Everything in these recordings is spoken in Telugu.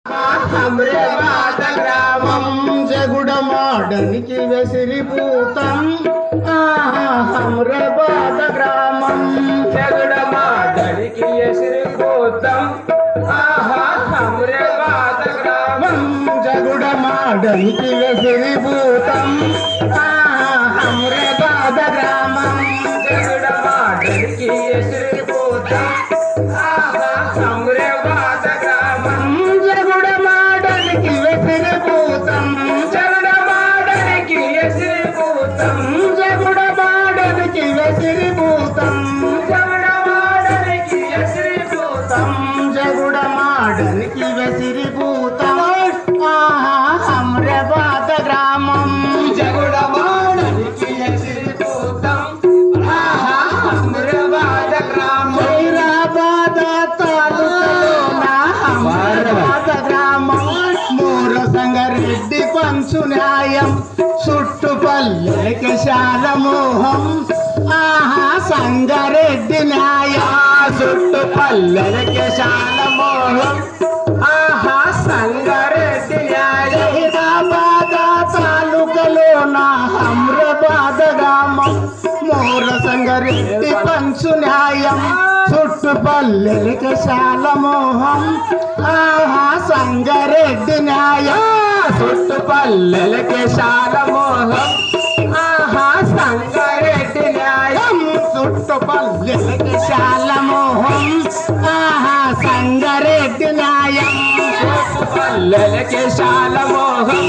हमरे बात ग्रामम जगुडमाडनिकी वेसिरिपूतं हमरे बात ग्रामम जगुडमाडनिकी वेसिरिपूतं हमरे बात ग्रामम जगुडमाडनिकी वेसिरिपूतं हमरे बात ग्रामम जगुडमाडनिकी वेसिरिपूतं हमरे बात ग्रामम जगुडमाडनिकी वेसिरिपूतं जगुडमाडनिकी वेसिरिपूतं जगुडमाडनिकी वेसिरिपूतं जगुडमाडनिकी वेसिरिपूतं जगुडमाडनिकी वेसिरिपूतं हमरे बात ग्रामम जगुडमाडनिकी वेसिरिपूतं हमरे बात ग्रामम हैदराबाद तालुकालोన हमरे बात ग्रामम మూర సంగారెడ్డి పంచు న్యాయం చుట్టుపల్లెకి శాలమోహం సంగారెడ్డి న్యాయం చుట్టుపల్లెకి శాలమోహం సంగారెడ్డి న్యాయం హైదరాబాద్ తాలూకాలోన హమ్రాబాద్ గ్రామం మూర సంగారెడ్డి పంచు న్యాయం చుట్టుపల్లెకి శాలమోహం సంగారెడ్డి న్యాయం చుట్టుపల్లెకి శాలమోహం సంగారెడ్డి న్యాయం చుట్టుపల్లెకి శాలమోహం సంగారెడ్డి న్యాయం చుట్టుపల్లెకి శాలమోహం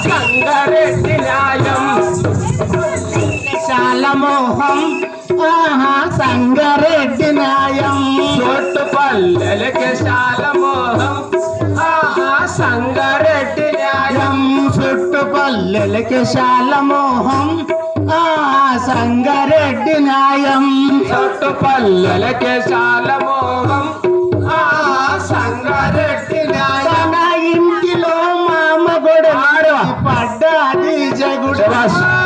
సంగారెడ్డి న్యాయం శాలమోహం సంగారెడ్డి న్యాయం చుట్టుపల్లెకి శాలమోహం సంగారెడ్డి న్యాయం చుట్టుపల్లెకి శాలమోహం సంగారెడ్డి న్యాయం చుట్టుపల్లెకి శాలమోహం సంగారెడ్డి న్యాయం తన ఇంటిలో మామ గొడవ పడ్డాది జగుడ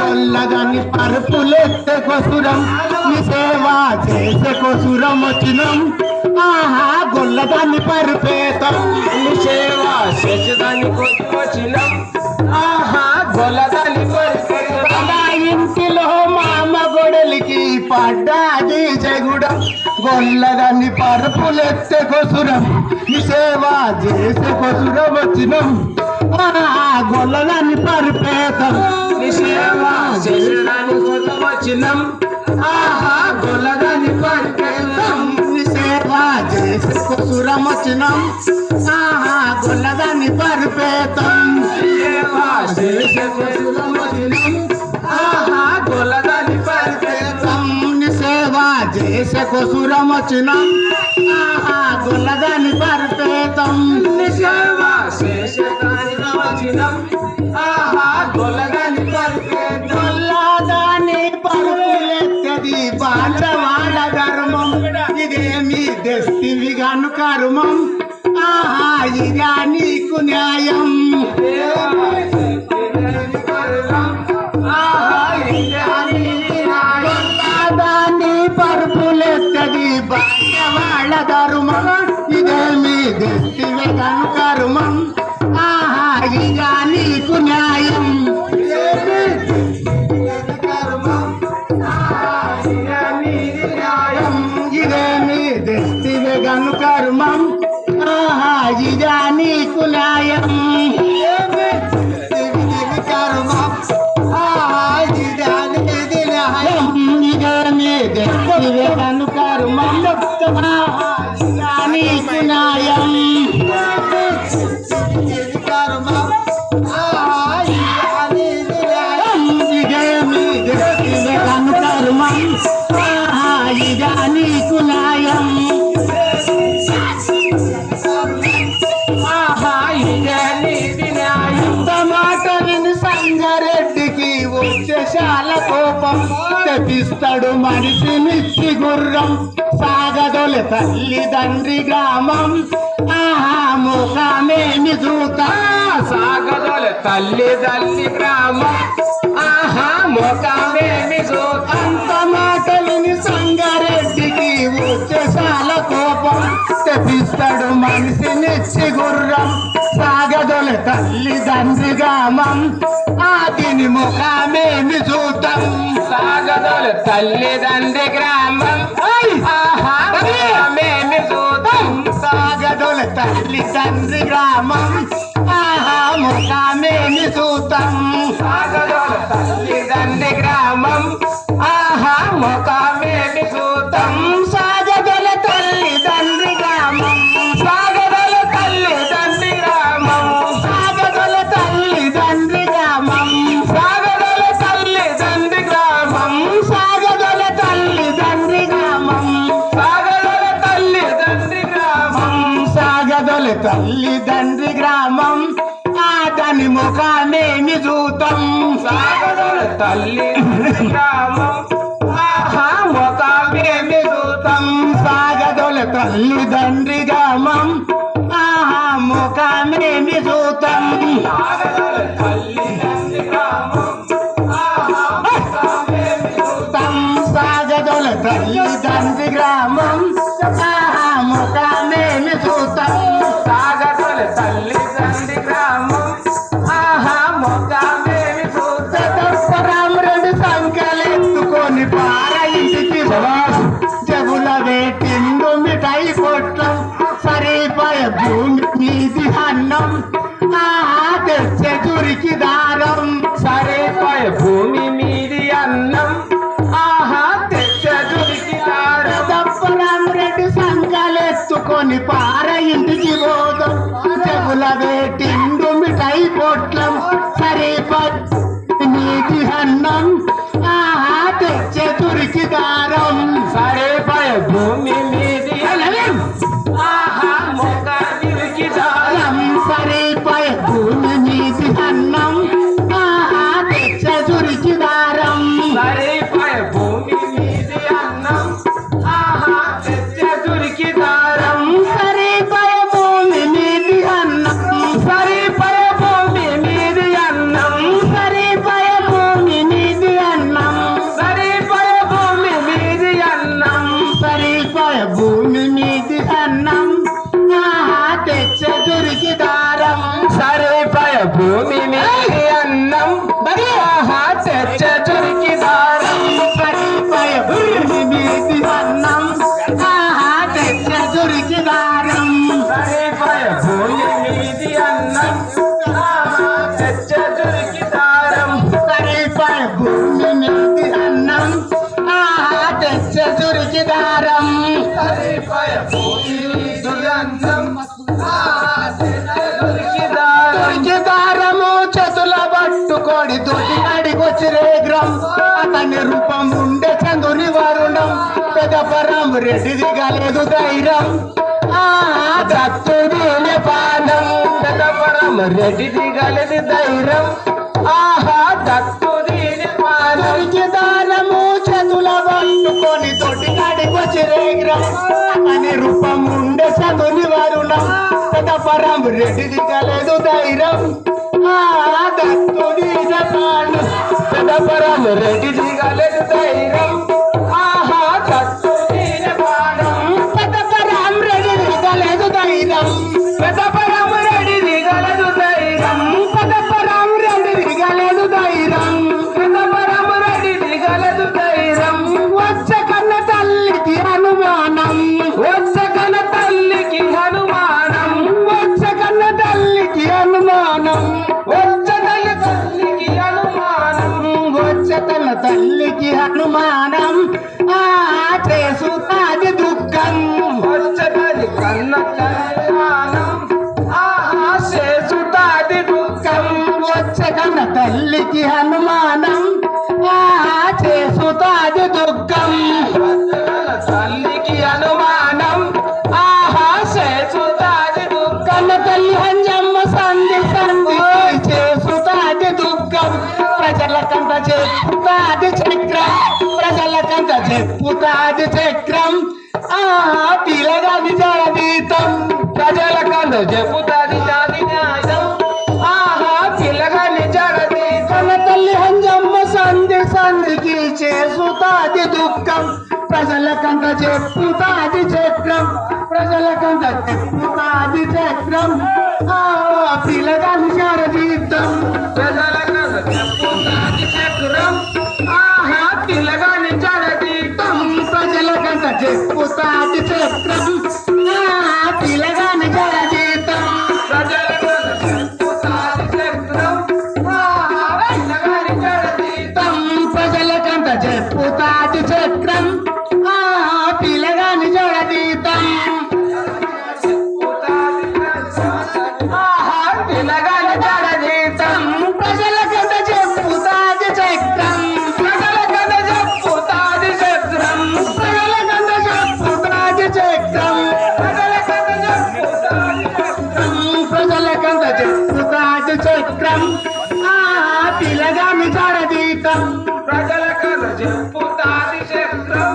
కొల్లగాని పరుపులెత్తే కొసురం నీ సేవ చేసే కొసురం వచ్చినం గొల్లదాన్ని పరుపేతం నీ సేవ చేసేదాన్ని వచ్చినం గొల్లదాన్ని పరుపేతం ఇంటిలో మామ గొడలికి పడ్డాది జగుడ గొల్లదాన్ని పరుపులెత్తే కొసురం నీ సేవ చేసే కొసురం వచ్చినం గొల్లదాన్ని పరుపేతం నీ సేవ చేసేదాన్ని వచ్చినం గొల్లదాన్ని పరుపేతం నీ సేవ చేసే కొసురం వచ్చినం గొల్లదాన్ని పరుపేతం సేవ చేసే కొసురం వచ్చినం గొల్లదాన్ని పరుపేతం నీ సేవ చేసే కొసురం వచ్చినం గొల్లదాన్ని పరుపేతం నీ సేవ చేసే కొసురం వచ్చినం గొల్లదాన్ని పరుపేతం గొల్లదాన్ని పరుపులెత్తది బాండవాళ్ళ ధర్మం ఇదేమి దస్తివి గాను కర్మం ఇదా నీకు న్యాయం గొల్లదాన్ని పరుపులెత్తది బాండవాళ్ళ ధర్మం ఇదేమి దస్తివి గాను కర్మం ఇదా నీకు న్యాయం ఇదేమి దస్తివి గాను కర్మం ఇదా నీకు న్యాయం కర్మం ఇదేమి దస్తివి గాను కర్మం ఇదా నీకు న్యాయం ఇదా నీకు న్యాయం టమాటని సంగారెడ్డికి వచ్చే చాలా కోపం తెప్పిస్తాడు మనిషినిచ్చి గుర్రం సాగదొల తల్లిదండ్రి గ్రామం ముఖమేమి చూతా సాగదొల తల్లిదండ్రి గ్రామం ముఖమేమి చూతా అంత మాటలిని సంగారెడ్డికి వచ్చే చాలా కోపం తెప్పిస్తాడు మనిషినిచ్చి గుర్రం సాగదొలి తల్లిదండ్రి గ్రామం ఆదిని ముఖమేమి చూద్దాం సాగదోలు తల్లిదండ్రి గ్రామం ఆహా ముఖమేమి చూద్దాం సాగదొలి తల్లిదండ్రి గ్రామం ఆహా ముఖమేమి చూద్దాం సాగదోలు తల్లిదండ్రి గ్రామం ఆహా ముఖమేమి చూద్దాం సాగదొలి తల్లిదండ్రి గ్రామం సాగదోలు తల్లిదండ్రి గ్రామం సాగదొలి తల్లిదండ్రి గ్రామం సాగదోలు తల్లిదండ్రి గ్రామం సాగదొలి తల్లిదండ్రి గ్రామం సాగదోలు తల్లిదండ్రి గ్రామం సాగదొలి తల్లిదండ్రి గ్రామం ఆతని ముఖమేమి చూద్దాం సాగదోలు తల్లిదండ్రి గ్రామం ఆహా ముఖమేమి చూద్దాం సాగదొలి తల్లిదండ్రి గ్రామం ఆహా ముఖమేమి చూద్దాం సాగదోలు తల్లిదండ్రి గ్రామం ఆహా ముఖమేమి చూద్దాం సాగదొలి తల్లిదండ్రి గ్రామం ఆహా ముఖమేమి చూద్దాం సాగదోలు తల్లిదండ్రి గ్రామం ఆహా ముఖమేమి చూద్దాం రామరెడ్డి సంఖ్యలెత్తుకొని పార ఇంటికి జబుల వేటిండు మిఠాయి కొట్టం సరిపోయ భూమి మీది అన్నం తెచ్చే చురికి దారం సరిపోయ భూమి మీది అన్నం ఆహా తెచ్చదురికి రామరెడ్డి సంఖ్యలెత్తుకొని పార ఇంటికి పోదాం జబుల వేటిండు మిఠాయి కొట్టం సరిపోయ మీది అన్నం తెచ్చే చురికి దారం సరిపోయ భూమి మీది అన్నం ఆహా ముఖానికి దారం సరిపోయ భూమి మీది అన్నం తెచ్చే చురికి దారం సరిపోయ భూమి మీది అన్నం ఆహా తెచ్చదురికి దారం సరిపోయ భూమి మీది అన్నం సరిపోయ భూమి మీది అన్నం సరిపోయ భూమి మీది అన్నం సరిపోయ భూమి మీది అన్నం సరిపోయ భూమి మీది అన్నం తెచ్చే చురికి దారం సరిపోయ భూమి మీది అన్నం ఆహా తెచ్చదురికి దారం సరిపోయ భూమి మీది అన్నం తెచ్చే చురికి దారం సరిపోయ భూమి మీది అన్నం ఆహా తెచ్చదురికి దారం సరిపోయ భూమి మీది అన్నం తెచ్చే చురికి దారం సరిపోయ భూమి మీది అన్నం ఆహా తెచ్చదురికి దారం చురికి దారము చేతుల పట్టుకోడి తోటి అడిగొచ్చి రేగ్రం అతని రూపం ఉండే చందుని వరుణం పెదపరం రెడ్డిది గలేదు ధైర్యం దత్తుడిని పానం పెదపరం రెడ్డిది గలది ధైర్యం ఆహా దత్తుడిని పానం చురికి దారము చేతుల పట్టుకొని తోటి అడిగొచ్చి రేగ్రం అతని రూపం ఉండే చందుని వరుణం పెదపరం రెడ్డిది గలేదు ధైర్యం దత్తుడిని పానం పెదపరం రెడ్డిది గలది ధైర్యం ఆహా దత్తుడిని పానం పెదపరం రెడ్డిది గలేదు ధైర్యం పెదపరం రెడ్డిది గలదు ధైర్యం పెదపరం రెడ్డిది గలేదు ధైర్యం పెదపరం రెడ్డిది గలదు ధైర్యం వచ్చ కన్న తల్లికి అనుమానం వచ్చకన తల్లికి హనుమానం వచ్చ కన్న తల్లికి అనుమానం వచ్చకన తల్లికి హనుమానం వచ్చ కన్న తల్లికి అనుమానం చేసుతాది దుఃఖం వచ్చకని కన్న కళ్యాణం ఆహా చేసుతాది దుఃఖం వచ్చ కన్న తల్లికి అనుమానం చేసుతాది దుఃఖం వచ్చకన తల్లికి అనుమానం ఆహా చేసుతాది దుఃఖం కన్న తల్లి హంజమ్మ సంధి సంధి చేసుతాది దుఃఖం ప్రజలకంత చెప్పుతాది చక్రం ప్రజలకంత చెప్పుతాది చక్రం పిలగాది జడదీతం ప్రజలకంద చెప్పుతాది నాది న్యాయం ఆహా పిల్లగాని జడది కన్న తల్లి హంజమ్మ సంధి సంధికి చేసుతాది దుఃఖం ప్రజలకంత చెప్పుతాది చక్రం ప్రజలకంత చెప్పుతాది చక్రం ఆ పిల్లగాని శారదీతం ప్రజలకంత చెప్పుతాది చక్రం ఆహా పిల్లగాని జడదీతం ప్రజలకంత చెప్పుతాది చక్రం ఆ పిల్లగాని శారదీతం ప్రజలకంత చెప్పుతాది చక్రం ఆహా పిల్లగాని జడదీతం ప్రజలకంత చెప్పుతాది చక్రం ఆ పిల్లగాని జడదీతం ఆహా పిల్లగాని జడదీతం ప్రజలకంత చెప్పుతాది చక్రం ప్రజలకంత చెప్పుతాది చక్రం ప్రజలకంత చెప్పుతాది చక్రం ప్రజలకంత చెప్పుతాది చక్రం ప్రజలకంత చెప్పుతాది చక్రం ఆ పిల్లగాని జడదీతం ప్రజలకంత చెప్పుతాది చక్రం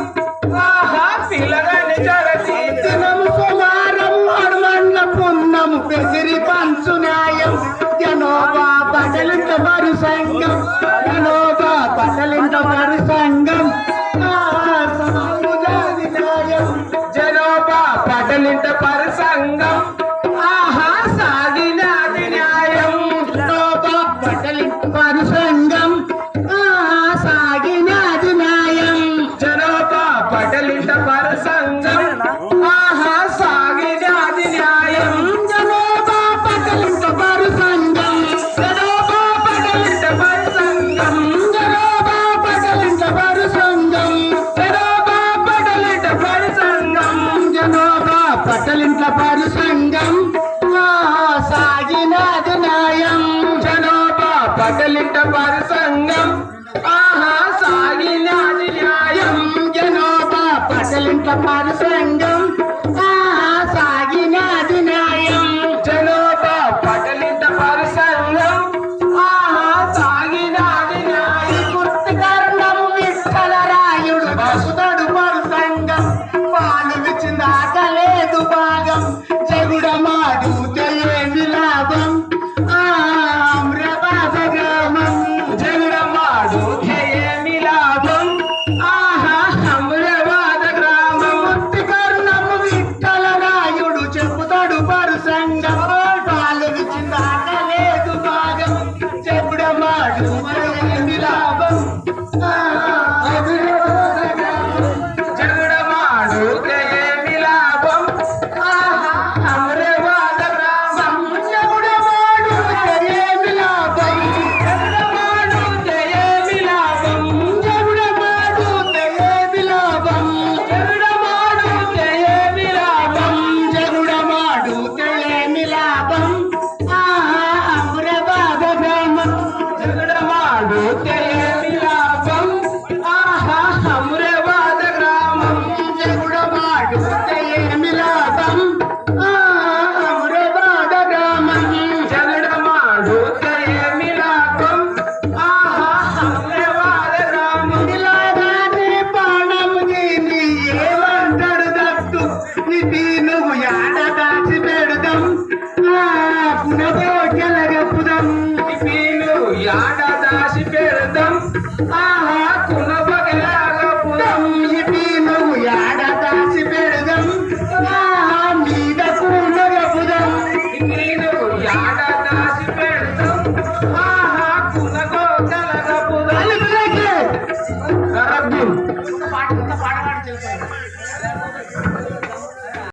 ఆహా పిల్లగాని జడదీతం దినము సుమారం అడుమన్న పున్నము పెసిరి పంచు న్యాయం జనోబా పటలింత మరు సంఘం జనోబా పటలింత మరు సంఘం ఆ సమాజాది న్యాయం జనోబా పటలింట పరసంగం ఆహా సాగినాది న్యాయం జనోబా పటలింత మరు సంఘం ఆ సాగినాది న్యాయం జనోబా పటలింట పరసంగం ఆహా సాగినాది న్యాయం జనోబా పటలింత మరు సంఘం జనోబా పటలింట పరసంగం జనోబా పటలింత మరు సంఘం జనోబా పటలింట పరసంగం జనోబా పటలింట్ల పారు సంఘం ఆ సాగినాది న్యాయం జనోబా పటలింట పరసంగం ఆహా సాగినాది న్యాయం జనోబా పటలింట్ల పారు సంఘం